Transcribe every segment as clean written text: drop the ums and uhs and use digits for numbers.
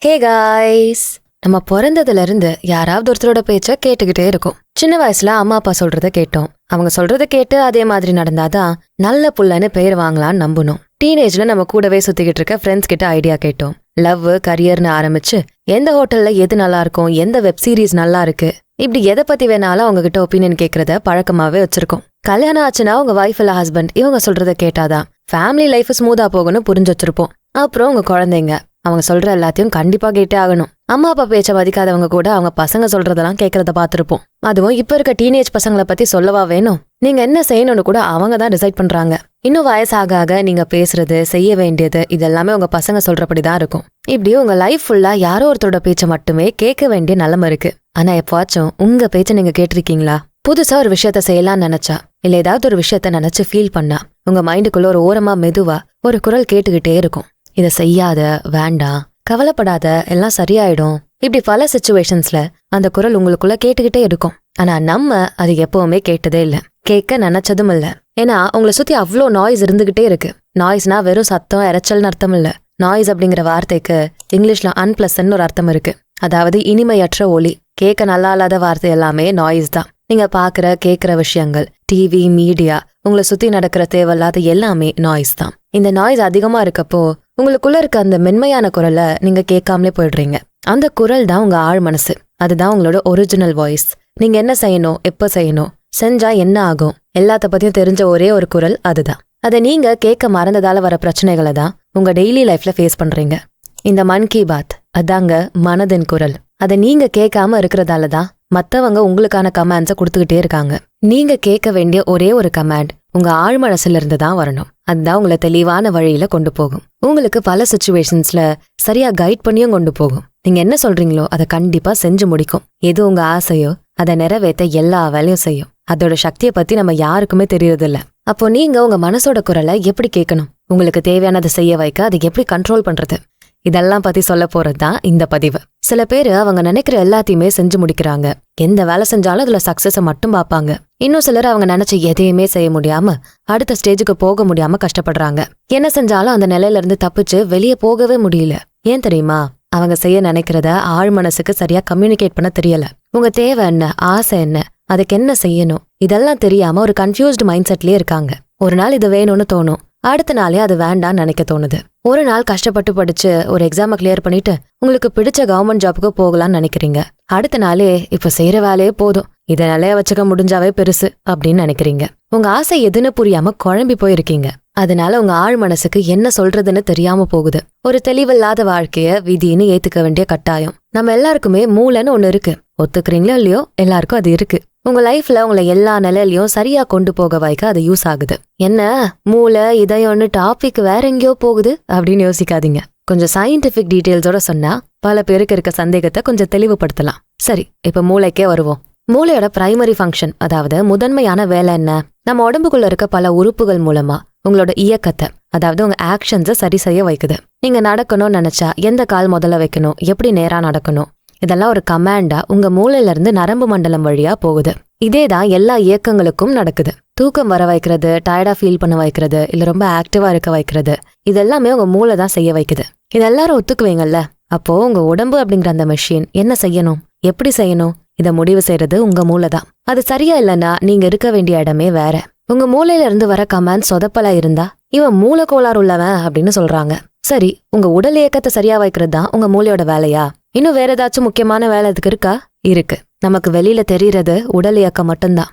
Hey guys, நம்ம பிறந்ததுல இருந்து யாராவது ஒருத்தரோட பேச்ச கேட்டுக்கிட்டே இருக்கோம். சின்ன வயசுல அம்மா அப்பா சொல்றத கேட்டோம். அவங்க சொல்றத கேட்டு அதே மாதிரி நடந்தாதான் நல்ல புள்ளன்னு பேர் வாங்கலாம்னு நம்பணும். டீனேஜ்ல நம்ம கூடவே சுத்திக்கிட்டு இருக்க ஃப்ரெண்ட்ஸ் கிட்ட ஐடியா கேட்டோம். லவ் கரியர்னு ஆரம்பிச்சு எந்த ஹோட்டல்ல எது நல்லா இருக்கும், எந்த வெப் சீரிஸ் நல்லா இருக்கு, இப்படி எதை பத்தி வேணாலும் அவங்க கிட்ட ஒப்பீனியன் கேட்கறத பழக்கமாவே வச்சிருக்கோம். கல்யாணம் ஆச்சுன்னா உங்க வைஃப் இல்ல ஹஸ்பண்ட் இவங்க சொல்றத கேட்டாதான் ஃபேமிலி லைஃப் ஸ்மூதா போகணும்னு புரிஞ்சு வச்சிருப்போம். அப்புறம் உங்க குழந்தைங்க அவங்க சொல்ற எல்லாத்தையும் கண்டிப்பா கேட்டே ஆகணும். அம்மா அப்பா பேச்ச மதிக்காதவங்க கூட அவங்க பசங்க சொல்றதெல்லாம் கேட்கறத பாத்திருப்போம். அதுவும் இப்ப இருக்க டீனேஜ் பசங்களை பத்தி சொல்லவா வேணும். நீங்க என்ன செய்யணும்னு கூட அவங்க தான் டிசைட் பண்றாங்க. இன்னும் வயசாக ஆக நீங்க பேசுறது, செய்ய வேண்டியது இதெல்லாமே உங்க பசங்க சொல்றபடிதான் இருக்கும். இப்படி உங்க லைஃப் ஃபுல்லா யாரோ ஒருத்தரோட பேச்ச மட்டுமே கேட்க வேண்டிய நிலைமை இருக்கு. ஆனா எப்பாச்சும் உங்க பேச்ச நீங்க கேட்டிருக்கீங்களா? புதுசா ஒரு விஷயத்த செய்யலாம்னு நினைச்சா, இல்ல ஏதாவது ஒரு விஷயத்த நினைச்சு ஃபீல் பண்ணா, உங்க மைண்டுக்குள்ள ஒரு ஓரமா மெதுவா ஒரு குரல் கேட்டுக்கிட்டே இருக்கும். இத செய்யாத, வேண்டாம், கவலைப்படாத, எல்லாம் சரியாயிடும். இப்படி பல சிச்சுவேஷன்ஸ்ல அந்த குரல் உங்களுக்குள்ள கேட்டுக்கிட்டே இருக்கும். ஆனா நம்ம அது எப்பவுமே கேட்டதே இல்ல, கேட்க நினைச்சதும் இல்ல. ஏன்னா உங்களை சுத்தி அவ்வளோ நாய்ஸ் இருந்துகிட்டே இருக்கு. நாய்ஸ்னா வெறும் சத்தம், இறைச்சல்னு அர்த்தம் இல்ல. நாய்ஸ் அப்படிங்கிற வார்த்தைக்கு இங்கிலீஷ்ல அன்பிளசன்ட் ஒரு அர்த்தம் இருக்கு. அதாவது இனிமையற்ற ஒலி. கேட்க நல்லா இல்லாத வார்த்தை எல்லாமே நாய்ஸ் தான். நீங்க பாக்குற கேட்கிற விஷயங்கள், டிவி, மீடியா, உங்களை சுத்தி நடக்கிற தேவையில்லாத எல்லாமே நாய்ஸ் தான். இந்த நாய்ஸ் அதிகமா இருக்கப்போ உங்களுக்குள்ள இருக்க அந்த மென்மையான குரலை நீங்க கேட்காமலே போயிடுறீங்க. அந்த குரல் தான் உங்க ஆழ் மனசு. அதுதான் உங்களோட ஒரிஜினல் வாய்ஸ். நீங்க என்ன செய்யணும், எப்ப செய்யணும், செஞ்சா என்ன ஆகும், எல்லாத்த பத்தியும் தெரிஞ்ச ஒரே ஒரு குரல் அதுதான். அதை நீங்க கேட்க மறந்ததால வர பிரச்சனைகளை தான் உங்க டெய்லி லைஃப்ல ஃபேஸ் பண்றீங்க. இந்த மன் கி பாத் அதாங்க மனதின் குரல். அதை நீங்க கேட்காம இருக்கிறதால தான் மத்தவங்க உங்களுக்கான கமாண்ட்ஸை கொடுத்துக்கிட்டே இருக்காங்க. நீங்க கேட்க வேண்டிய ஒரே ஒரு கமாண்ட் உங்க ஆழ் மனசுல இருந்து தான் வரணும். அதுதான் உங்களை தெளிவான வழியில கொண்டு போகும். உங்களுக்கு பல சிச்சுவேஷன்ஸ்ல சரியா கைட் பண்ணியும் கொண்டு போகும். நீங்க என்ன சொல்றீங்களோ அதை கண்டிப்பா செஞ்சு முடிக்கும். எது உங்க ஆசையோ அதை நிறைவேற்ற எல்லா வேலையும் செய்யும். அதோட சக்தியை பத்தி நம்ம யாருக்குமே தெரியறது இல்ல. அப்போ நீங்க உங்க மனசோட குரலை எப்படி கேட்கணும், உங்களுக்கு தேவையானதை செய்ய வைக்க அதை எப்படி கண்ட்ரோல் பண்றது, இதெல்லாம் பத்தி சொல்ல போறதுதான் இந்த பதிவு. சில பேரு அவங்க நினைக்கிற எல்லாத்தையுமே செஞ்சு முடிக்கிறாங்க. எந்த வேலை செஞ்சாலும் அதுல சக்சஸ மட்டும் பாப்பாங்க. இன்னும் சிலர் அவங்க நினைச்ச எதையுமே செய்ய முடியாம அடுத்த ஸ்டேஜுக்கு போக முடியாம கஷ்டப்படுறாங்க. என்ன செஞ்சாலும் அந்த நிலையில இருந்து தப்பிச்சு வெளியே போகவே முடியல. ஏன் தெரியுமா? அவங்க செய்ய நினைக்கிறத ஆழ் மனசுக்கு சரியா கம்யூனிகேட் பண்ண தெரியல. உங்க தேவை என்ன, ஆசை என்ன, அதுக்கு என்ன செய்யணும், இதெல்லாம் தெரியாம ஒரு கன்ஃபியூஸ்டு மைண்ட் செட்லயே இருக்காங்க. ஒரு நாள் இது வேணும்னு தோணும், அடுத்த நாளே அது வேண்டான்னு நினைக்க தோணுது. ஒரு நாள் கஷ்டப்பட்டு படிச்சு ஒரு எக்ஸாமை கிளியர் பண்ணிட்டு உங்களுக்கு பிடிச்ச கவர்மெண்ட் ஜாபுக்கு போகலான்னு நினைக்கிறீங்க. அடுத்த நாளே இப்ப செய்யற வேலையே போதும், இதை நிலைய வச்சுக்க முடிஞ்சாவே பெருசு அப்படின்னு நினைக்கிறீங்க. உங்க ஆசை எதுன்னு புரியாம குழம்பி போயிருக்கீங்க. அதனால உங்க ஆழ் மனசுக்கு என்ன சொல்றதுன்னு தெரியாம போகுது. ஒரு தெளிவில்லாத வாழ்க்கைய விதின்னு ஏத்துக்க வேண்டிய கட்டாயம். நம்ம எல்லாருக்குமே மூளைன்னு ஒண்ணு இருக்கு. ஒத்துக்கிறீங்களோ இல்லையோ, எல்லாருக்கும் அது இருக்கு. உங்க லைஃப்ல உங்களை எல்லா நிலையிலயும் சரியா கொண்டு போக வைக்க அது யூஸ் ஆகுது. என்ன மூளை இதயம்னு டாபிக் வேற எங்கேயோ போகுது அப்படின்னு யோசிக்காதீங்க. கொஞ்சம் சயின்டிபிக் டீடைல்ஸோட சொன்னா பல பேருக்கு இருக்க சந்தேகத்தை கொஞ்சம் தெளிவுபடுத்தலாம். சரி, இப்ப மூளைக்கே வருவோம். மூளையோட பிரைமரி ஃபங்க்ஷன், அதாவது முதன்மையான வேலை என்ன? நம்ம உடம்புக்குள்ள இருக்க பல உறுப்புகள் மூலமா உங்களோட இயக்கத்தை, அதாவது உங்க ஆக்ஷன்ஸை சரி செய்ய வைக்குது. நீங்க நடக்கணும்னு நினைச்சா எந்த கால் முதல்ல வைக்கணும், எப்படி நேரா நடக்கணும், இதெல்லாம் ஒரு கமாண்டா உங்க மூளையில இருந்து நரம்பு மண்டலம் வழியா போகுது. இதேதான் எல்லா இயக்கங்களுக்கும் நடக்குது. தூக்கம் வர வைக்கிறது, டயர்டா ஃபீல் பண்ண வைக்கிறது, இல்ல ரொம்ப ஆக்டிவா இருக்க வைக்கிறது, இதெல்லாமே உங்க மூளை தான் செய்ய வைக்குது. இதெல்லாரும் ஒத்துக்குவீங்கல்ல? அப்போ உங்க உடம்பு அப்படிங்கிற அந்த மெஷின் என்ன செய்யணும், எப்படி செய்யணும், இதை முடிவு செய்யறது உங்க மூளை தான். அது சரியா இல்லைன்னா நீங்க இருக்க வேண்டிய இடமே வேற. உங்க மூளையில இருந்து வர கமாண்ட் சொதப்பலா இருந்தா இவன் மூளை கோளாறு உள்ளவன் அப்படின்னு சொல்றாங்க. சரி, உங்க உடல் இயக்கத்தை சரியா வைக்கிறது தான் உங்க மூளையோட வேலையா? இன்னும் வேற ஏதாச்சும் முக்கியமான வேலை அதுக்கு இருக்கா? இருக்கு. நமக்கு வெளியில தெரியறது உடல் இயக்கம் மட்டும்தான்.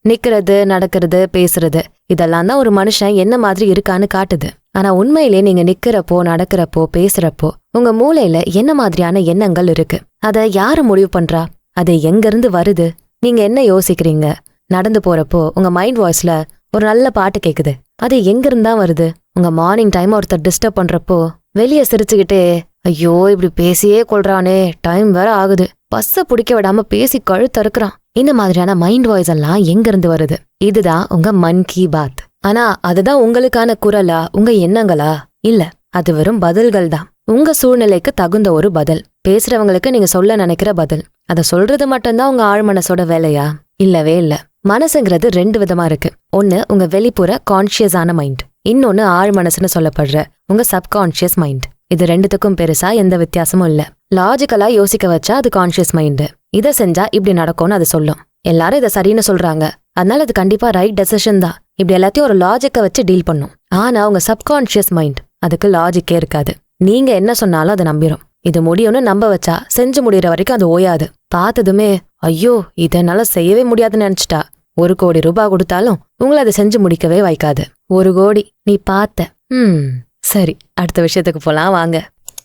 நிக்கிறது, நடக்கிறது, பேசுறது, இதெல்லாம் தான் ஒரு மனுஷன் என்ன மாதிரி இருக்கான்னு காட்டுது. ஆனா உண்மையிலே நீங்க நிக்கிறப்போ, நடக்கிறப்போ, பேசுறப்போ உங்க மூளையில என்ன மாதிரியான எண்ணங்கள் இருக்கு, அதை யாரு முடிவு பண்றா, அது எங்க இருந்து வருது, நீங்க என்ன யோசிக்கிறீங்க, நடந்து போறப்போ உங்க மைண்ட் வாய்ஸ்ல ஒரு நல்ல பாட்டு கேக்குது, அது எங்க இருந்தா வருது? உங்க மார்னிங் டைம் ஒருத்தர் டிஸ்டர்ப் பண்றப்போ வெளியே சிரிச்சுக்கிட்டே ஐயோ இப்படி பேசியே கொள்றானே, டைம் வேற ஆகுது, பஸ்ஸ பிடிக்க விடாம பேசி கழுத்தறுக்கிறான், இந்த மாதிரியான மைண்ட் வாய்ஸ் எல்லாம் எங்க இருந்து வருது? இதுதான் உங்க மன் கி பாத். ஆனா அதுதான் உங்களுக்கான குரலா, உங்க எண்ணங்களா? இல்ல, அது வெறும் பதில்கள் தான். உங்க சூழ்நிலைக்கு தகுந்த ஒரு பதில். பேசுறவங்களுக்கு நீங்க சொல்ல நினைக்கிற பதில். அதை சொல்றது மட்டும்தான் உங்க ஆழ் மனசோட வேலையா? இல்லவே இல்ல. மனசுங்கிறது 2 விதமா இருக்கு. ஒன்னு உங்க வெளிப்புற கான்ஷியஸான மைண்ட், இன்னொன்னு ஆழ் மனசுன்னு சொல்லப்படுற உங்க சப்கான்ஷியஸ் மைண்ட். இது ரெண்டுத்துக்கும் பெருசா எந்த வித்தியாசமும் இல்ல. லாஜிக்கலா யோசிக்க வச்சா அது கான்ஷியஸ் மைண்ட். இதை செஞ்சா இப்படி நடக்கும்னு அது சொல்லும். எல்லாரும் இதை சரின்னு சொல்றாங்க, அதனால அது கண்டிப்பா ரைட் டெசிஷன் தான். இப்படி எல்லாத்தையும் ஒரு லாஜிக்கை வச்சு டீல் பண்ணும். ஆனா உங்க சப்கான்ஷியஸ் மைண்ட் அதுக்கு லாஜிக்கே இருக்காது. நீங்க என்ன சொன்னாலும் அதை நம்பிடும். இது முடியும்னு நம்ப வச்சா செஞ்சு முடியற வரைக்கும் அது ஓயாது. பார்த்ததுமே ஐயோ இதனால செய்யவே முடியாதுன்னு நினைச்சிட்டா 1 கோடி ரூபாய் கொடுத்தாலும் உங்களை அதை செஞ்சு முடிக்கவே வைக்காது. 1 கோடி நீ பார்த்த. சரி, அடுத்த விஷயத்துக்கு போலாம் வாங்க.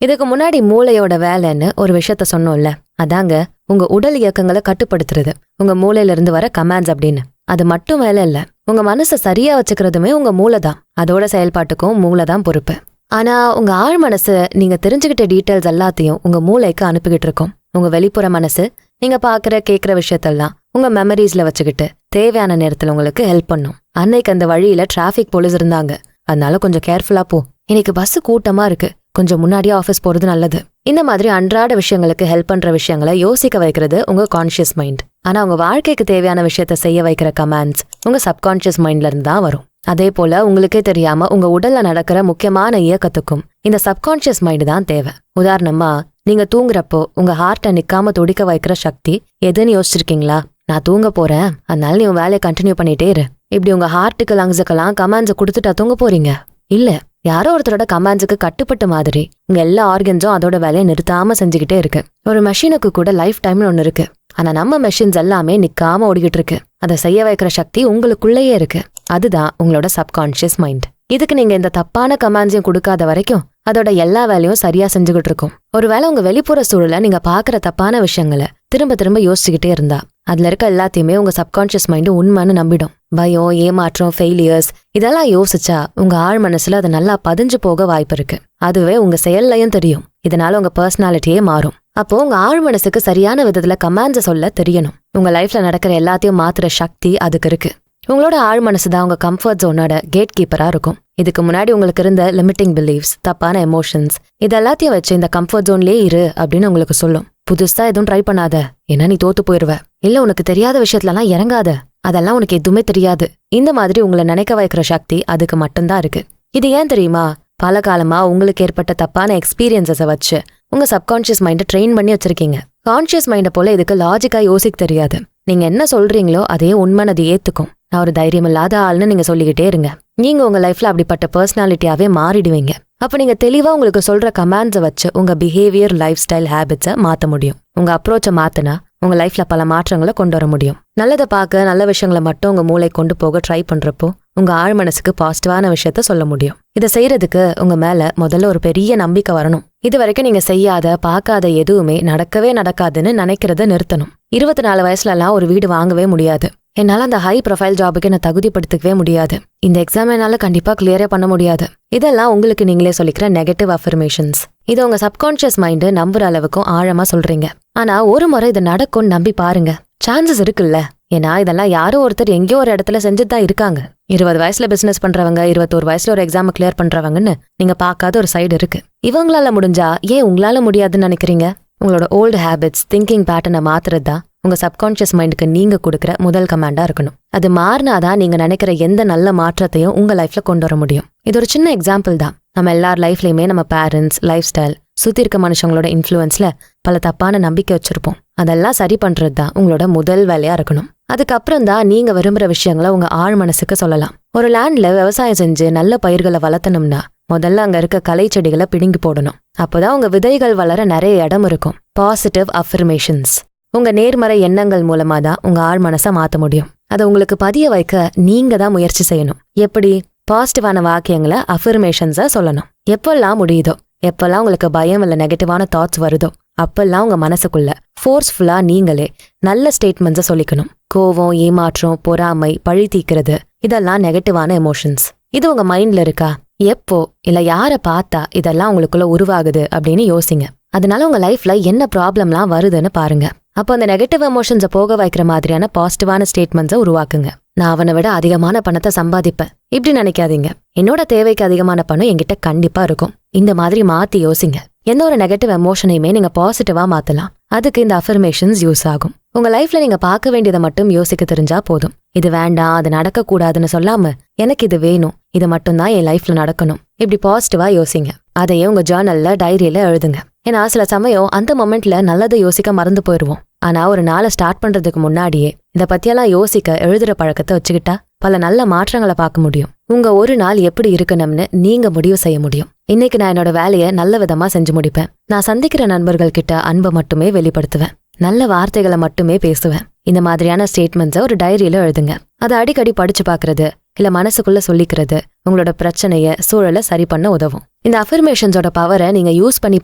இதுக்கு முன்னாடி மூளையோட வேலைன்னு ஒரு விஷயத்த சொன்னோம்ல, அதாங்க உங்க உடல் இயக்கங்களை கட்டுப்படுத்துறது. உங்க மூளையில இருந்து வர கமாண்ட்ஸ் அப்படின்னு. அது மட்டும் வேலை இல்ல, உங்க மனசை சரியா வச்சுக்கிறதுமே உங்க மூளை தான். அதோட செயல்பாட்டுக்கும் மூளை தான் பொறுப்பு. ஆனா உங்க ஆழ் மனசு நீங்க தெரிஞ்சுக்கிட்ட டீட்டெயில்ஸ் எல்லாத்தையும் உங்க மூளைக்கு அனுப்பிக்கிட்டு இருக்கும். உங்க வெளிப்புற மனசு நீங்க பாக்குற கேக்குற விஷயத்தெல்லாம் உங்க மெமரிஸ்ல வச்சுக்கிட்டு தேவையான நேரத்துல உங்களுக்கு ஹெல்ப் பண்ணும். அன்னைக்கு அந்த வழியில டிராபிக் போலீஸ் இருந்தாங்க, அதனால கொஞ்சம் கேர்ஃபுல்லா போ. இன்னைக்கு பஸ் கூட்டமா இருக்கு, கொஞ்சம் முன்னாடியே ஆஃபீஸ் போறது நல்லது. இந்த மாதிரி அன்றாட விஷயங்களுக்கு ஹெல்ப் பண்ற விஷயங்களை யோசிக்க வைக்கிறது உங்க கான்ஷியஸ் மைண்ட். ஆனா உங்க வாழ்க்கைக்கு தேவையான விஷயத்த செய்ய வைக்கிற கமாண்ட்ஸ் உங்க சப்கான்ஷியஸ் மைண்ட்ல இருந்து தான் வரும். அதே போல உங்களுக்கே தெரியாம உங்க உடல்ல நடக்கிற முக்கியமான இயக்கத்துக்கும் இந்த சப்கான்ஷியஸ் மைண்ட் தான் தேவை. உதாரணமா, நீங்க தூங்குறப்போ உங்க ஹார்ட்டை நிக்காம துடிக்க வைக்கிற சக்தி எதுன்னு யோசிச்சிருக்கீங்களா? நான் தூங்க போறேன், அதனால நீ உன் வேலையை கண்டினியூ பண்ணிட்டே இரு. இப்படி உங்க ஹார்ட்டுக்கு லங்ஸுக்கெல்லாம் கமாண்ட்ஸை கொடுத்துட்டா தூங்க போறீங்க? இல்ல, யாரோ ஒருத்தரோட கமாண்ட்ஸுக்கு கட்டுப்பட்ட மாதிரி உங்க எல்லா ஆர்கன்ஸும் அதோட வேலையை நிறுத்தாம செஞ்சுக்கிட்டே இருக்கு. ஒரு மெஷினுக்கு கூட லைஃப் டைம்னு ஒண்ணு இருக்கு. ஆனா நம்ம மெஷின்ஸ் எல்லாமே நிக்காம ஓடிக்கிட்டு இருக்கு. அதை செய்ய வைக்கிற சக்தி உங்களுக்குள்ளேயே இருக்கு. அதுதான் உங்களோட சப்கான்ஷியஸ் மைண்ட். இதுக்கு நீங்க இந்த தப்பான கமாண்ட்ஸையும் கொடுக்காத வரைக்கும் அதோட எல்லா வேலையும் சரியா செஞ்சுக்கிட்டு இருக்கும். ஒருவேளை உங்க வெளிப்புற சூழல நீங்க பாக்குற தப்பான விஷயங்களை திரும்ப திரும்ப யோசிச்சுக்கிட்டே இருந்தா அதுல இருக்க எல்லாத்தையுமே உங்க சப்கான்ஷியஸ் மைண்ட் உண்மைன்னு நம்பிடும். பயம், ஏமாற்றம், ஃபெயிலியர்ஸ் இதெல்லாம் யோசிச்சா உங்க ஆழ் மனசுல அது நல்லா பதிஞ்சு போக வாய்ப்பு இருக்கு. அதுவே உங்க செயல்லையும் தெரியும். இதனால உங்க பர்சனாலிட்டியே மாறும். அப்போ உங்க ஆழ் மனசுக்கு சரியான விதத்துல கமாண்ட்ஸை சொல்ல தெரியணும். உங்க லைஃப்ல நடக்கிற எல்லாத்தையும் மாத்துற சக்தி அதுக்கு இருக்கு. உங்களோட ஆழ் மனசுதான் உங்க கம்ஃபர்ட் ஜோனோட கேட் கீப்பரா இருக்கும். இதுக்கு முன்னாடி உங்களுக்கு இருந்த லிமிட்டிங் பிலீவ்ஸ், தப்பான எமோஷன்ஸ் இதெல்லாத்தையும் வச்சு இந்த கம்ஃபர்ட் ஜோன்லயே இரு அப்படின்னு உங்களுக்கு சொல்லும். புதுசா எதுவும் ட்ரை பண்ணாத, ஏன்னா நீ தோத்து போயிருவ. இல்ல உனக்கு தெரியாத விஷயத்துலலாம் இறங்காத, அதெல்லாம் உனக்கு எதுவுமே தெரியாது. இந்த மாதிரி உங்களை நினைக்க வைக்கிற சக்தி அதுக்கு மட்டும்தான் இருக்கு. இது ஏன் தெரியுமா? பல காலமா உங்களுக்கு ஏற்பட்ட தப்பான எக்ஸ்பீரியன்ஸஸை வச்சு உங்க சப்கான்ஷியஸ் மைண்டை ட்ரெயின் பண்ணி வச்சிருக்கீங்க. கான்ஷியஸ் மைண்டை போல இதுக்கு லாஜிக்கா யோசிக்க தெரியாது. நீங்க என்ன சொல்றீங்களோ அதே உண்மைன்னு அது ஏத்துக்கும். நான் ஒரு தைரியம் இல்லாத ஆள்னு நீங்க சொல்லிக்கிட்டே இருங்க. நீங்க உங்க லைஃப்ல அப்படிப்பட்ட பர்சனாலிட்டியாவே மாறிடுவீங்க. அப்ப நீங்க தெளிவா உங்களுக்கு சொல்ற கமாண்ட்ஸை வச்சு உங்க பிஹேவியர், லைஃப் ஸ்டைல், ஹேபிட்ஸை மாத்த முடியும். உங்க அப்ரோச்சை மாத்தினா உங்க லைஃப்ல பல மாற்றங்களை கொண்டு வர முடியும். நல்லதை பார்க்க, நல்ல விஷயங்களை மட்டும் உங்க மூளை கொண்டு போக ட்ரை பண்றப்போ உங்க ஆழ் மனசுக்கு பாசிட்டிவான விஷயத்த சொல்ல முடியும். இதை செய்யறதுக்கு உங்க மேல முதல்ல ஒரு பெரிய நம்பிக்கை வரணும். இது வரைக்கும் நீங்க செய்யாத, பார்க்காத எதுவுமே நடக்கவே நடக்காதுன்னு நினைக்கிறத நிறுத்தணும். 24 வயசுலலாம் ஒரு வீடு வாங்கவே முடியாது. என்னால அந்த ஹை ப்ரொஃபைல் ஜாபுக்கு என்ன தகுதிப்படுத்திக்கவே முடியாது. இந்த எக்ஸாம் என்னால கண்டிப்பா கிளியரே பண்ண முடியாது. இதெல்லாம் உங்களுக்கு நீங்களே சொல்லிக்கிற நெகட்டிவ் அஃபர்மேஷன்ஸ். இது உங்க சப்கான்ஷியஸ் மைண்ட் நம்புற அளவுக்கும் ஆழமா சொல்றீங்க. ஆனா ஒரு முறை இது நடக்கும்னு நம்பி பாருங்க, சான்சஸ் இருக்குல்ல. ஏன்னா இதெல்லாம் யாரோ ஒருத்தர் எங்கேயோ ஒரு இடத்துல செஞ்சுதான் இருக்காங்க. 20 வயசுல பிசினஸ் பண்றவங்க, 21 வயசுல ஒரு எக்ஸாம் கிளியர் பண்றவங்கன்னு நீங்க பார்க்காத ஒரு சைடு இருக்கு. இவங்களால முடிஞ்சா ஏன் உங்களால முடியாதுன்னு நினைக்கிறீங்க? உங்களோட ஓல்டு ஹேபிட்ஸ், திங்கிங் பேட்டர்னை மாத்துறது தான் உங்க சப்கான்ஷியஸ் மைண்டுக்கு நீங்க கொடுக்குற முதல் கமாண்டா இருக்கணும். அது மாறினாதான் நீங்க நினைக்கிற எந்த நல்ல மாற்றத்தையும் உங்க லைஃப்ல கொண்டு வர முடியும். இது ஒரு சின்ன எக்ஸாம்பிள் தான். நம்ம எல்லார் லைஃப்லயுமே நம்ம பேரண்ட்ஸ், லைஃப் ஸ்டைல், சுத்தி இருக்க மனுஷங்களோட இன்ஃப்ளூயன்ஸ்ல பல தப்பான நம்பிக்கை வச்சிருப்போம். அதெல்லாம் சரி பண்றது தான் உங்களோட முதல் வேலையா இருக்கணும். அதுக்கப்புறம் தான் நீங்க விரும்புற விஷயங்களை உங்க ஆழ் மனசுக்கு சொல்லலாம். ஒரு லேண்ட்ல விவசாயம் செஞ்சு நல்ல பயிர்களை வளர்த்தணும்னா முதல்ல அங்க இருக்க களை செடிகளை பிடுங்கி போடணும். அப்போதான் உங்க விதைகள் வளர நிறைய இடம் இருக்கும். பாசிட்டிவ் அஃபர்மேஷன்ஸ், உங்க நேர்மறை எண்ணங்கள் மூலமா தான் உங்க ஆழ் மனசை மாத்த முடியும். அதை உங்களுக்கு பதிய வைக்க நீங்க தான் முயற்சி செய்யணும். எப்படி? பாசிட்டிவான வாக்கியங்களை, அஃபர்மேஷன்ஸை சொல்லணும். எப்பெல்லாம் முடியுதோ, எப்பெல்லாம் உங்களுக்கு பயம் இல்ல நெகட்டிவான தாட்ஸ் வருதோ அப்பெல்லாம் உங்க மனசுக்குள்ள ஃபோர்ஸ்ஃபுல்லா நீங்களே நல்ல ஸ்டேட்மெண்ட்ஸை சொல்லிக்கணும். கோவம், ஏமாற்றம், பொறாமை, பழி தீக்கிறது இதெல்லாம் நெகட்டிவான எமோஷன்ஸ். இது உங்க மைண்ட்ல இருக்கா? எப்போ இல்ல யாரை பார்த்தா இதெல்லாம் உங்களுக்குள்ள உருவாகுது அப்படின்னு யோசிங்க. அதனால உங்க லைஃப்ல என்ன ப்ராப்ளம்லாம் வருதுன்னு பாருங்க. அப்போ அந்த நெகட்டிவ் எமோஷன்ஸை போக வைக்கிற மாதிரியான பாசிட்டிவான ஸ்டேட்மெண்ட்ஸை உருவாக்குங்க. நான் அவனை விட அதிகமான பணத்தை சம்பாதிப்பேன் இப்படி நினைக்காதீங்க. என்னோட தேவைக்கு அதிகமான பணம் என்கிட்ட கண்டிப்பா இருக்கும். இந்த மாதிரி மாத்தி யோசிங்க. எந்த ஒரு நெகட்டிவ் எமோஷனையுமே நீங்க பாசிட்டிவா மாத்தலாம். அதுக்கு இந்த அஃபர்மேஷன்ஸ் யூஸ் ஆகும். உங்க லைஃப்ல நீங்க பார்க்க வேண்டியதை மட்டும் யோசிக்க தெரிஞ்சா போதும். இது வேண்டாம், அது நடக்க கூடாதுன்னு சொல்லாம எனக்கு இது வேணும், இது மட்டும்தான் என் லைஃப்ல நடக்கணும், இப்படி பாசிட்டிவா யோசிங்க. அதையே உங்க ஜேர்னல்ல டைரியில எழுதுங்க. ஏன்னா சில சமயம் அந்த மொமெண்ட்ல நல்லதை யோசிக்க மறந்து போயிருவோம். ஆனா ஒரு நாளை ஸ்டார்ட் பண்றதுக்கு முன்னாடியே இத பத்தியெல்லாம் யோசிக்க எழுதுற பழக்கத்தை வச்சுக்கிட்டா பல நல்ல மாற்றங்களை பார்க்க முடியும். உங்க ஒரு நாள் எப்படி இருக்கணும்னு நீங்க முடிவு செய்ய முடியும். இன்னைக்கு நான் என்னோட வேலையை நல்ல விதமா செஞ்சு முடிப்பேன். நான் சந்திக்கிற நண்பர்கள் கிட்ட அன்பை மட்டுமே வெளிப்படுத்துவேன். நல்ல வார்த்தைகளை மட்டுமே பேசுவேன். இந்த மாதிரியான ஸ்டேட்மெண்ட்ஸை ஒரு டைரியில எழுதுங்க. அதை அடிக்கடி படிச்சு பாக்குறது இல்ல மனசுக்குள்ள சொல்லிக்கிறது உங்களோட பிரச்சனைய சூழலை சரி பண்ண உதவும். இந்த அஃபர்மேஷன்ஸோட பவரை நீங்க யூஸ் பண்ணி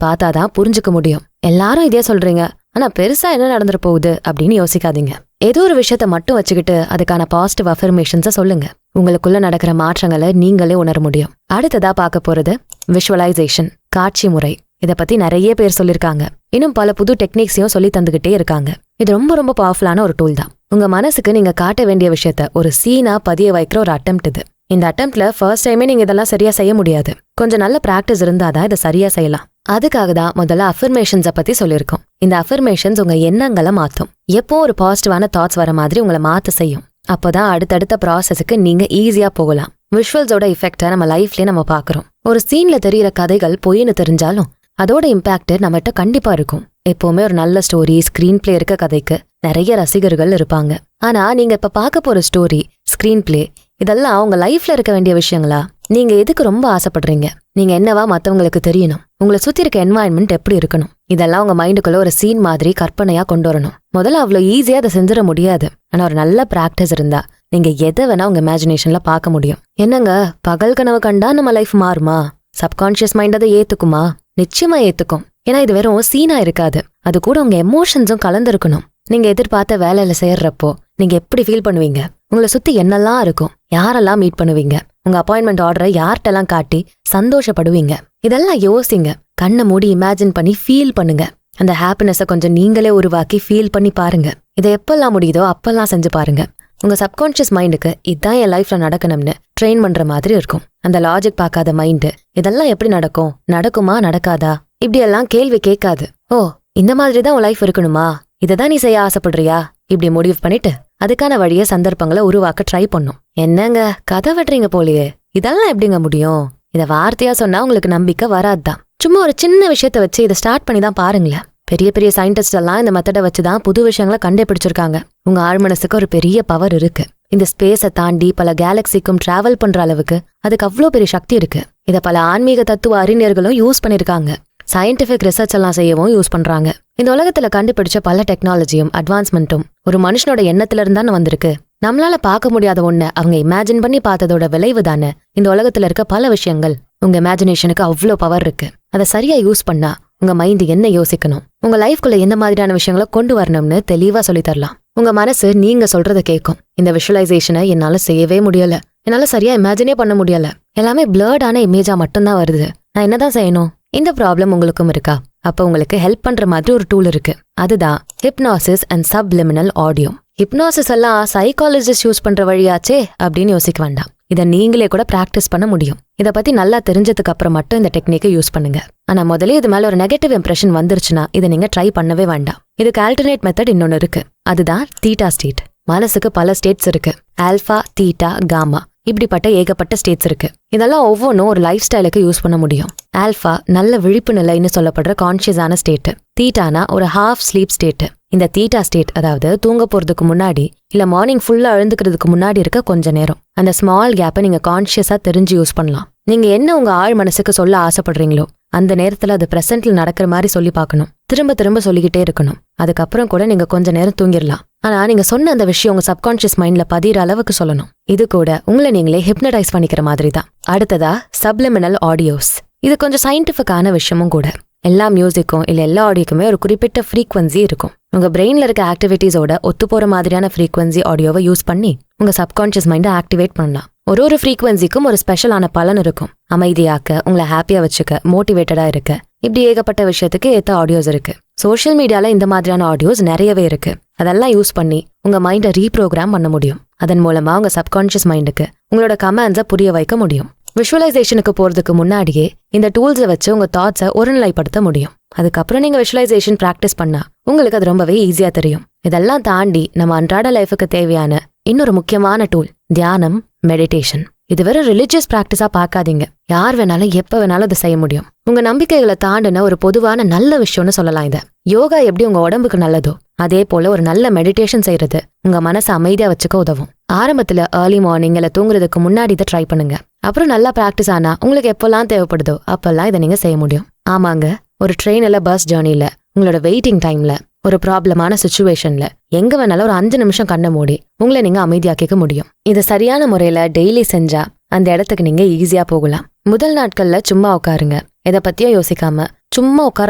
பார்த்தாதான் புரிஞ்சுக்க முடியும். எல்லாரும் இதே சொல்றீங்க, ஆனா பெருசா என்ன நடந்துட்டு போகுது அப்படின்னு யோசிக்காதீங்க. ஏதோ ஒரு விஷயத்த மட்டும் வச்சுக்கிட்டு அதுக்கான பாசிட்டிவ் அஃபர்மேஷன்ஸை சொல்லுங்க. உங்களுக்குள்ள நடக்கிற மாற்றங்களை நீங்களே உணர முடியும். அடுத்ததா பார்க்க போறது விஷுவலைசேஷன், காட்சி முறை. இத பத்தி நிறைய பேர் சொல்லிருக்காங்க. இன்னும் பல புது டெக்னிக்ஸையும் சொல்லி தந்துகிட்டே இருக்காங்க. இது ரொம்ப ரொம்ப பவர்ஃபுல்லான ஒரு டூல் தான். உங்க மனசுக்கு நீங்க காட்ட வேண்டிய விஷயத்த ஒரு சீனா பதிய வைக்கிற ஒரு அட்டெம்ப்ட் இது. இந்த அட்டெம்ப்ட்ல ஃபர்ஸ்ட் டைமே நீங்க இதெல்லாம் சரியா செய்ய முடியாது. கொஞ்சம் நல்ல பிராக்டிஸ் இருந்தாதான் இதை சரியா செய்யலாம். அதுக்காக தான் முதல்ல அஃபர்மேஷன்ஸை பத்தி சொல்லியிருக்கோம். இந்த அஃபர்மேஷன்ஸ் உங்க எண்ணங்களை மாத்தும். எப்போ ஒரு பாசிட்டிவான தாட்ஸ் வர மாதிரி உங்களை மாத்த செய்யும். அப்போதான் அடுத்தடுத்த ப்ராசஸுக்கு நீங்க ஈஸியா போகலாம். விஷுவல்ஸோட இஃபெக்டை நம்ம லைஃப்லயே நம்ம பாக்குறோம். ஒரு சீன்ல தெரியற கதைகள் பொய்னு தெரிஞ்சாலும் அதோட இம்பாக்ட் நம்மகிட்ட கண்டிப்பா இருக்கும். எப்பவுமே ஒரு நல்ல ஸ்டோரி, ஸ்கிரீன் பிளே இருக்க கதைக்கு நிறைய ரசிகர்கள் இருப்பாங்க. ஆனா நீங்க இப்ப பார்க்க போற ஸ்டோரி, ஸ்கிரீன் பிளே இதெல்லாம் உங்க லைஃப்ல இருக்க வேண்டிய விஷயங்களா? நீங்க எதுக்கு ரொம்ப ஆசைப்படுறீங்க? நீங்க என்னவா மத்தவங்களுக்கு தெரியணும்? உங்களை சுத்தி இருக்க என்வாயன்மெண்ட் எப்படி இருக்கணும்? இதெல்லாம் உங்க மைண்டுக்குள்ள ஒரு சீன் மாதிரி கற்பனையா கொண்டு வரணும். முதல்ல அவ்வளவு ஈஸியா அதை செஞ்சிட முடியாது. ஆனா ஒரு நல்ல பிராக்டிஸ் இருந்தா நீங்க எதை வேணா உங்க இமேஜினேஷன்ல பார்க்க முடியும். என்னங்க பகல் கனவு கண்டா நம்ம லைஃப் மாறுமா? சப்கான்ஷியஸ் மைண்ட் அதை ஏத்துக்குமா? நிச்சயமா ஏத்துக்கும். ஏன்னா இது வெறும் சீனா இருக்காது. அது கூட உங்க எமோஷன்ஸும் கலந்துருக்கணும். நீங்க எதிர்பார்த்த வேலையில சேர்றப்போ நீங்க எப்படி ஃபீல் பண்ணுவீங்க? உங்களை சுத்தி என்னெல்லாம் இருக்கும்? யாரெல்லாம் மீட் பண்ணுவீங்க? உங்க அப்பாயின்மெண்ட் ஆர்டரை யார்கிட்டலாம் காட்டி சந்தோஷப்படுவீங்க? இதெல்லாம் யோசிங்க. கண்ணை மூடி இமேஜின் பண்ணி ஃபீல் பண்ணுங்க. அந்த ஹாப்பினஸை கொஞ்சம் நீங்களே உருவாக்கி ஃபீல் பண்ணி பாருங்க. இதை எப்பெல்லாம் முடியுதோ அப்பெல்லாம் செஞ்சு பாருங்க. உங்க சப்கான்ஷியஸ் மைண்டுக்கு இதான் என் லைஃப்ல நடக்கணும்னு ட்ரெயின் பண்ற மாதிரி இருக்கும். அந்த லாஜிக் பார்க்காத மைண்டு இதெல்லாம் எப்படி நடக்கும், நடக்குமா நடக்காதா இப்படியெல்லாம் கேள்வி கேட்காது. ஓ இந்த மாதிரிதான் உன் லைஃப் இருக்கணுமா, இததான் நீ செய்ய ஆசைப்படுறியா இப்படி முடிவு பண்ணிட்டு அதுக்கான வழிய சந்தர்ப்பங்களை உருவாக்க ட்ரை பண்ணும். என்னங்க கதை வெட்டுறீங்க போலியே, இதெல்லாம் எப்படிங்க முடியும்? இத வார்த்தையா சொன்னா உங்களுக்கு நம்பிக்கை வராதுதான். சும்மா ஒரு சின்ன விஷயத்த வச்சு இதை ஸ்டார்ட் பண்ணி தான் பாருங்களேன். பெரிய பெரிய சயின்டிஸ்ட் எல்லாம் இந்த மெத்தடை வச்சுதான் புது விஷயங்களை கண்டுபிடிச்சிருக்காங்க. உங்க ஆழ்மனசுக்கு ஒரு பெரிய பவர் இருக்கு. இந்த ஸ்பேஸை தாண்டி பல கேலக்சிக்கும் டிராவல் பண்ற அளவுக்கு அதுக்கு அவ்வளோ பெரிய சக்தி இருக்கு. இதை பல ஆன்மீக தத்துவ அறிஞர்களும் யூஸ் பண்ணிருக்காங்க. சயின்டிபிக் ரிசர்ச் எல்லாம் செய்யவும் யூஸ் பண்றாங்க. இந்த உலகத்துல கண்டுபிடிச்ச பல டெக்னாலஜியும் அட்வான்ஸ்மெண்ட்டும் ஒரு மனுஷனோட எண்ணத்துல இருந்தானே வந்திருக்கு. நம்மளால பார்க்க முடியாத ஒண்ணு அவங்க இமேஜின் பண்ணி பார்த்ததோட விளைவு தானே இந்த உலகத்துல இருக்க பல விஷயங்கள். உங்க இமேஜினேஷனுக்கு அவ்வளோ பவர் இருக்கு. அதை சரியா யூஸ் பண்ணா உங்க மைண்ட் என்ன யோசிக்கணும், உங்க லைஃப்குள்ள எந்த மாதிரியான விஷயங்களை கொண்டு வரணும்னு தெளிவா சொல்லி தரலாம். உங்க மனசு நீங்க சொல்றதை கேட்கும். இந்த விஷுவலைசேஷனை என்னால செய்யவே முடியல, என்னால சரியா இமேஜினே பண்ண முடியல, எல்லாமே பிளர்டான இமேஜா மட்டும்தான் வருது, நான் என்னதான் செய்யணும்? இந்த ப்ராப்ளம் உங்களுக்கும் இருக்கா? அப்ப உங்களுக்கு ஹெல்ப் பண்ற மாதிரி ஒரு டூல் இருக்கு. அதுதான் hypnosis and subliminal audio. Hypnosis எல்லாம் சைக்காலஜிஸ்ட் யூஸ் பண்ற வழியாச்சே அப்படின்னு யோசிக்க வேண்டாம். இதை நீங்களே கூட பிராக்டிஸ் பண்ண முடியும். இதை பத்தி நல்லா தெரிஞ்சதுக்கு அப்புறம் மட்டும் இந்த டெக்னிக்கை யூஸ் பண்ணுங்க. ஆனா முதல்ல இது மேல ஒரு நெகட்டிவ் இம்ப்ரெஷன் வந்துருச்சுன்னா இதை நீங்க ட்ரை பண்ணவே வேண்டாம். இதுக்கு ஆல்டர்னேட் மெத்தட் இன்னொன்னு இருக்கு. அதுதான் தீட்டா ஸ்டேட். மனசுக்கு பல ஸ்டேட்ஸ் இருக்கு. ஆல்பா, தீட்டா, காமா இப்படிப்பட்ட ஏகப்பட்ட ஸ்டேட்ஸ் இருக்கு. இதெல்லாம் ஒவ்வொன்றும் ஒரு லைஃப் ஸ்டைலுக்கு யூஸ் பண்ண முடியும். ஆல்பா நல்ல விழிப்பு நிலைன்னு சொல்லப்படுற கான்ஷியஸான ஸ்டேட். தீட்டானா ஒரு ஹாஃப் ஸ்லீப் ஸ்டேட். இந்த தீட்டா ஸ்டேட் அதாவது தூங்க போறதுக்கு முன்னாடி இல்ல மார்னிங் ஃபுல்லா எழுந்துக்கிறதுக்கு முன்னாடி இருக்க கொஞ்ச நேரம். அந்த ஸ்மால் கேப்பை நீங்க கான்ஷியஸா தெரிஞ்சு யூஸ் பண்ணலாம். நீங்க என்ன உங்க ஆழ் மனசுக்கு சொல்ல ஆசைப்படுறீங்களோ அந்த நேரத்துல அது பிரசன்ட்ல நடக்கிற மாதிரி சொல்லி பார்க்கணும். திரும்ப திரும்ப சொல்லிக்கிட்டே இருக்கணும். அதுக்கப்புறம் கூட நீங்க கொஞ்ச நேரம் தூங்கிடலாம். ஆனா நீங்க சொன்ன அந்த விஷயம் உங்க சப்கான்ஷியஸ் மைண்ட்ல பதிகிற அளவுக்கு சொல்லணும். இது கூட உங்களை நீங்களே ஹிப்னடைஸ் பண்ணிக்கிற மாதிரி தான். அடுத்ததா சப்லிமினல் ஆடியோஸ். இது கொஞ்சம் சயின்டிபிக்கான விஷயமும் கூட. எல்லா மியூசிக்கும் இல்ல எல்லா ஆடியோக்குமே ஒரு குறிப்பிட்ட ஃப்ரீக்வன்சி இருக்கும். உங்க பிரெயின்ல இருக்க ஆக்டிவிட்டிஸோட ஒத்து போற மாதிரியான ஃப்ரீக்வன்சி ஆடியோவை யூஸ் பண்ணி உங்க சப்கான்ஷியஸ் மைண்டை ஆக்டிவேட் பண்ணலாம். ஒரு ஃப்ரீக்வன்சிக்கும் ஒரு ஸ்பெஷலான பலன் இருக்கும். அமைதியாக்க, உங்களை ஹாப்பியா வச்சுக்க, மோட்டிவேட்டடா இருக்க, இப்படி ஏகப்பட்ட விஷயத்துக்கு ஏத்த ஆடியோஸ் இருக்கு. சோஷியல் மீடியால இந்த மாதிரியான ஆடியோஸ் நிறையவே இருக்கு. அதெல்லாம் யூஸ் பண்ணி உங்க மைண்டை ரீப்ரோகிராம் பண்ண முடியும். அதன் மூலமா உங்க சப்கான்ஷியஸ் மைண்டுக்கு உங்களோட கமாண்ட்ஸை புரிய வைக்க முடியும். விஷுவலைசேஷனுக்கு போறதுக்கு முன்னாடியே இந்த டூல்ஸை வச்சு உங்க தாட்ஸை ஒருநிலைப்படுத்த முடியும். அதுக்கப்புறம் நீங்க விஷுவலைசேஷன் பிராக்டிஸ் பண்ணா உங்களுக்கு அது ரொம்பவே ஈஸியா தெரியும். இதெல்லாம் தாண்டி நம்ம அன்றாட லைஃபுக்கு தேவையான இன்னொரு முக்கியமான டூல் தியானம், மெடிடேஷன். இது வெறும் ரிலிஜியஸ் பிராக்டிஸா பார்க்காதீங்க. யார் வேணாலும் எப்ப வேணாலும் அதை செய்ய முடியும். உங்க நம்பிக்கைகளை தாண்டின ஒரு பொதுவான நல்ல விஷயம்னு சொல்லலாம் இத. யோகா எப்படி உங்க உடம்புக்கு நல்லதோ அதே போல ஒரு நல்ல மெடிடேஷன் செய்யறது உங்க மனசை அமைதியா வச்சுக்க உதவும். ஆரம்பத்துல ஏர்லி மார்னிங் இல்ல தூங்குறதுக்கு முன்னாடி இதை ட்ரை பண்ணுங்க. அப்புறம் நல்லா பிராக்டிஸ் ஆனா உங்களுக்கு எப்பெல்லாம் தேவைப்படுதோ அப்பெல்லாம் இதை நீங்க செய்ய முடியும். ஆமாங்க, ஒரு ட்ரெயின் இல்ல பஸ் ஜேர்னில, உங்களோட வெயிட்டிங் டைம்ல, ஒரு ப்ராப்ளமான சிச்சுவேஷன்ல எங்க வேணாலும் ஒரு 5 நிமிஷம் கண்ணை மூடி உங்களை நீங்க அமைதியாக்கிக்க முடியும். இதை சரியான முறையில டெய்லி செஞ்சா அந்த இடத்துக்கு நீங்க ஈஸியா போகலாம். முதல் நாட்கள்ல சும்மா உட்காருங்க. எதை பத்தியும் யோசிக்காம சும்மா உட்கார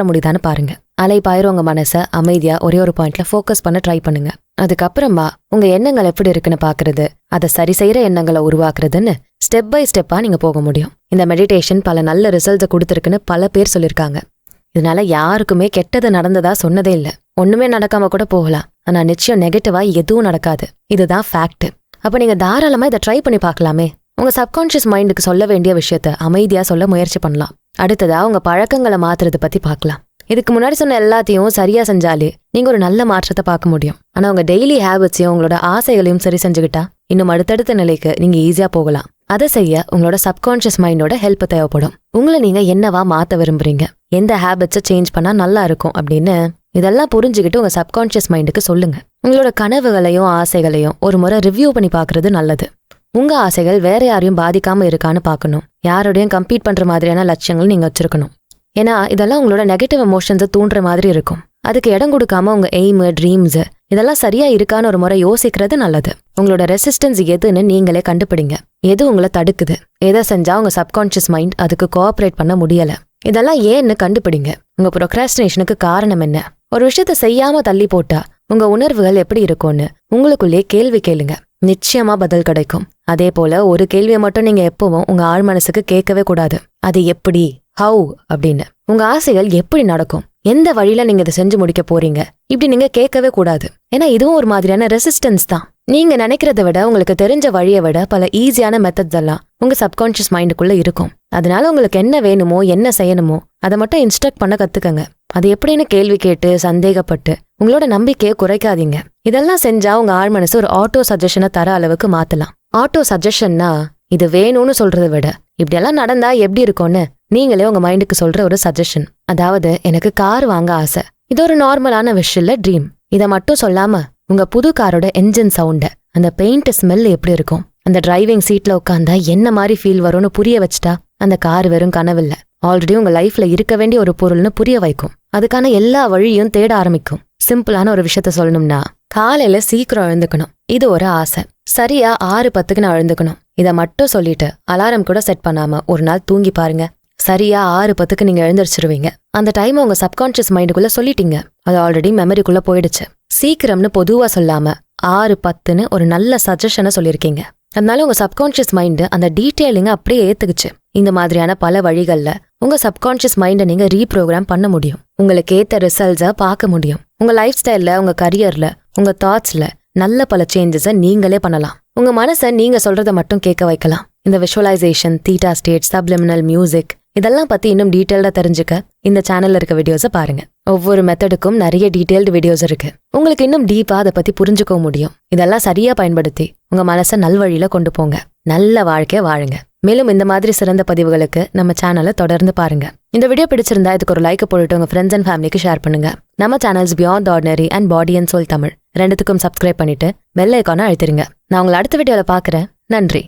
முடியுதான்னு பாருங்க. அலைப்பாயிரும் உங்க மனசை அமைதியா ஒரே ஒரு பாயிண்ட்ல ஃபோக்கஸ் பண்ண ட்ரை பண்ணுங்க. அதுக்கப்புறமா உங்க எண்ணங்கள் எப்படி இருக்குன்னு பாக்குறது, அதை சரி செய்யற எண்ணங்களை உருவாக்குறதுன்னு ஸ்டெப் பை ஸ்டெப்பா நீங்க போக முடியும். இந்த மெடிடேஷன் பல நல்ல ரிசல்ட்ஸை கொடுத்துருக்குன்னு பல பேர் சொல்லியிருக்காங்க. இதனால யாருக்குமே கெட்டது நடந்ததா சொன்னதே இல்ல. ஒண்ணுமே நடக்காம கூட போகலாம், ஆனா நிச்சயம் நெகட்டிவா எதுவும் நடக்காது. இதுதான் ஃபேக்ட். அப்ப நீங்க தாராளமா இதை ட்ரை பண்ணி பார்க்கலாமே. உங்க சப்கான்ஷியஸ் மைண்டுக்கு சொல்ல வேண்டிய விஷயத்த அமைதியா சொல்ல முயற்சி பண்ணலாம். அடுத்ததா உங்க பழக்கங்களை மாத்துறது பத்தி பார்க்கலாம். இதுக்கு முன்னாடி சொன்ன எல்லாத்தையும் சரியா செஞ்சாலே நீங்க ஒரு நல்ல மாற்றத்தை பார்க்க முடியும். ஆனா உங்க டெய்லி ஹேபிட்ஸையும் உங்களோட ஆசைகளையும் சரி செஞ்சுக்கிட்டா இன்னும் அடுத்தடுத்த நிலைக்கு நீங்க ஈஸியா போகலாம். அதை செய்ய உங்களோட சப்கான்ஷியஸ் மைண்டோட ஹெல்ப் தேவைப்படும். உங்களை நீங்க என்னவா மாத்த விரும்புறீங்க, எந்த ஹேபிட்ஸை சேஞ்ச் பண்ணா நல்லா இருக்கும் அப்படின்னு இதெல்லாம் புரிஞ்சுக்கிட்டு உங்க சப்கான்ஷியஸ் மைண்டுக்கு சொல்லுங்க. உங்களோட கனவுகளையும் ஆசைகளையும் ஒரு முறை ரிவ்யூ பண்ணி பாக்குறது நல்லது. உங்க ஆசைகள் வேற யாரையும் பாதிக்காம இருக்கான்னு பார்க்கணும். யாரோடையும் கம்பீட் பண்ற மாதிரியான லட்சியங்கள் நீங்க வச்சிருக்கணும். ஏன்னா இதெல்லாம் உங்களோட நெகட்டிவ் எமோஷன்ஸை தூண்டுற மாதிரி இருக்கும். அதுக்கு இடம் கொடுக்காம உங்க எய்ம், ட்ரீம்ஸ் இதெல்லாம் சரியா இருக்கான்னு ஒரு முறை யோசிக்கிறது நல்லது. உங்களோட ரெசிஸ்டன்ஸ் எதுன்னு நீங்களே கண்டுபிடிங்க. எது உங்களை தடுக்குது, எதை செஞ்சா உங்க சப்கான்ஷியஸ் மைண்ட் அதுக்கு கோஆப்ரேட் பண்ண முடியல, இதெல்லாம் ஏன்னு கண்டுபிடிங்க. உங்க ப்ரோக்ராஸ்டினேஷனுக்கு காரணம் என்ன? ஒரு விஷயத்த செய்யாம தள்ளி போட்டா உங்க உணர்வுகள் எப்படி இருக்கும்னு உங்களுக்குள்ளே கேள்வி கேளுங்க. நிச்சயமா பதில் கிடைக்கும். அதே போல ஒரு கேள்வியை மட்டும் நீங்க எப்பவும் உங்க ஆழ் மனசுக்கு கேட்கவே கூடாது. அது எப்படி, ஹவு அப்படின்னு. உங்க ஆசைகள் எப்படி நடக்கும், எந்த வழியில நீங்க இதை செஞ்சு முடிக்க போறீங்க, இப்படி நீங்க கேட்கவே கூடாது. ஏன்னா இதுவும் ஒரு மாதிரியான ரெசிஸ்டன்ஸ் தான். நீங்க நினைக்கிறத விட உங்களுக்கு தெரிஞ்ச வழியை விட பல ஈஸியான மெத்தட்ஸ் எல்லாம் உங்க சப்கான்ஷியஸ் மைண்டுக்குள்ள இருக்கும். அதனால உங்களுக்கு என்ன வேணுமோ என்ன செய்யணுமோ அதை மட்டும் இன்ஸ்ட்ரக்ட் பண்ண கத்துக்கங்க. அது எப்படின்னு கேள்வி கேட்டு சந்தேகப்பட்டு உங்களோட நம்பிக்கையை குறைக்காதீங்க. இதெல்லாம் செஞ்சா உங்க ஆழ் மனசு ஒரு ஆட்டோ சஜஷனை தர அளவுக்கு மாத்தலாம். ஆட்டோ சஜஷன்னா இது வேணும்னு சொல்றதை விட இப்படியெல்லாம் நடந்தா எப்படி இருக்கும்னு நீங்களே உங்க மைண்டுக்கு சொல்ற ஒரு சஜஷன். அதாவது எனக்கு கார் வாங்க ஆசை, இது ஒரு நார்மலான விஷயம் இல்ல, ட்ரீம். இதை மட்டும் சொல்லாம உங்க புது காரோட என்ஜின் சவுண்ட, அந்த பெயிண்ட் ஸ்மெல் எப்படி இருக்கும், அந்த டிரைவிங் சீட்ல உட்காந்தா என்ன மாதிரி ஃபீல் வரும்னு புரிய வச்சுட்டா அந்த கார் வெறும் கனவில்ல, ஆல்ரெடி உங்க லைஃப்ல இருக்க வேண்டிய ஒரு பொருள்னு புரிய வைக்கும். அதுக்கான எல்லா வழியும் தேட ஆரம்பிக்கும். சிம்பிளான ஒரு விஷயத்த சொல்லணும்னா, காலையில சீக்கிரம் எழுந்துக்கணும், இது ஒரு ஆசை. சரியா 6:10க்கு நான் எழுந்துக்கணும். இதை மட்டும் சொல்லிட்டு அலாரம் கூட செட் பண்ணாம ஒரு நாள் தூங்கி பாருங்க. சரியா 6:10க்கு நீங்க எழுந்திரிச்சிருவீங்க. அந்த டைம் உங்க சப்கான்ஷியஸ் மைண்டுக்குள்ள சொல்லிட்டீங்க, அது ஆல்ரெடி மெமரிக்குள்ள போயிடுச்சு. சீக்கிரம்னு பொதுவா சொல்லாம 6:10ன்னு ஒரு நல்ல சஜஷனை சொல்லியிருக்கீங்க. அதனால உங்க சப்கான்ஷியஸ் மைண்டு அந்த டீட்டெயிலிங்க அப்படியே ஏத்துக்குச்சு. இந்த மாதிரியான பல வழிகள்ல உங்க சப்கான்ஷியஸ் மைண்டை நீங்க ரீப்ரோக்ராம் பண்ண முடியும். உங்களுக்கு ஏத்த ரிசல்ட்ஸை பார்க்க முடியும். உங்க லைஃப் ஸ்டைல்ல, உங்க கரியர்ல, உங்க தாட்ஸ்ல நல்ல பல சேஞ்சஸை நீங்களே பண்ணலாம். உங்க மனசை நீங்க சொல்றதை மட்டும் கேட்க வைக்கலாம். இந்த visualization, theta state, subliminal music இதெல்லாம் பத்தி இன்னும் டீட்டெயில்டா தெரிஞ்சுக்க இந்த சேனல்ல இருக்க வீடியோஸை பாருங்க. ஒவ்வொரு மெத்தடுக்கும் நிறைய டீட்டெயில்டு வீடியோஸ் இருக்கு. உங்களுக்கு இன்னும் டீப்பா அதை பத்தி புரிஞ்சுக்கவும் முடியும். இதெல்லாம் சரியா பயன்படுத்தி உங்க மனசை நல்வழியில கொண்டு போங்க. நல்ல வாழ்க்கைய வாழுங்க. மேலும் இந்த மாதிரி சிறந்த பதிவுகளுக்கு நம்ம சேனலை தொடர்ந்து பாருங்க. இந்த வீடியோ பிடிச்சிருந்தா இதுக்கு ஒரு லைக் போட்டுட்டு உங்க ஃப்ரெண்ட்ஸ் அண்ட் ஃபேமிலிக்கு ஷேர் பண்ணுங்க. நம்ம channels beyond ordinary and body and soul Tamil ரெண்டுத்துக்கும் சப்ஸ்கிரைப் பண்ணிட்டு பெல் ஐகானை அழுத்திருங்க. நான் உங்களை அடுத்த வீடியோல பாக்குறேன். நன்றி.